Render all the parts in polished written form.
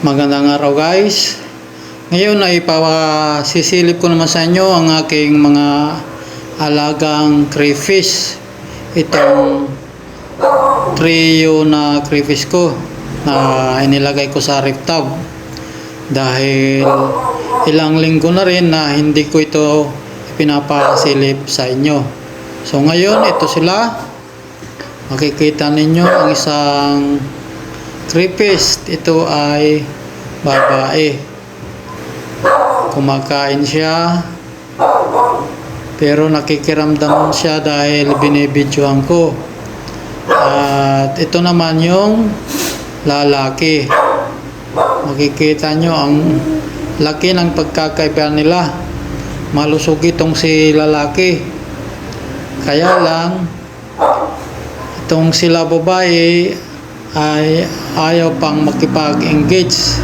Magandang araw guys. Ngayon ay sisilip ko naman sa inyo ang aking mga alagang crayfish. Itong trio na crayfish ko na inilagay ko sa reef tub. Dahil ilang linggo na rin na hindi ko ito pinapasilip sa inyo. So ngayon ito sila. Makikita ninyo ang isang crayfish. Ito ay babae. Kumakain siya. Pero nakikiramdam siya dahil binibidyohan ko. At ito naman yung lalaki. Makikita nyo ang laki ng pagkakaiba nila. Malusog itong si lalaki. Kaya lang itong sila babae ay ayaw pang makipag-engage.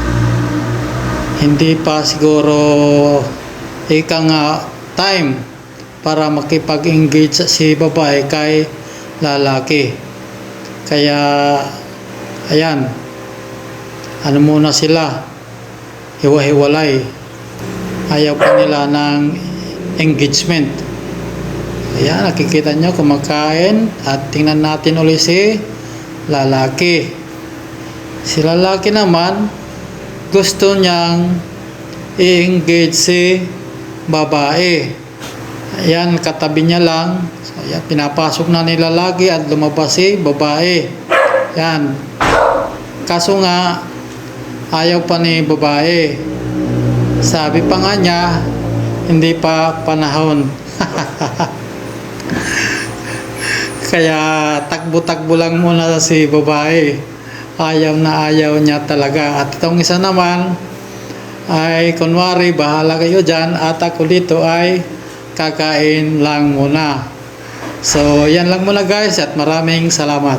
Hindi pa siguro time para makipag-engage si babae kay lalaki. Kaya ayan, ano muna sila, hiwa-hiwalay. Ayaw pa nila ng engagement. Ayan, nakikita nyo kumakain. At tingnan natin ulit si lalaki. Si lalaki naman gusto niyang i-engage si babae. Ayan, katabi niya lang. So, ayan, pinapasok na ni lalaki at lumabas si babae. Ayan. Kaso nga ayaw pa ni babae. Sabi pa nga niya hindi pa panahon. Kaya takbo-takbo lang muna si babae. Ayaw na ayaw niya talaga. At itong isa naman ay kunwari bahala kayo dyan at ako dito ay kakain lang muna. So yan lang muna guys at maraming salamat.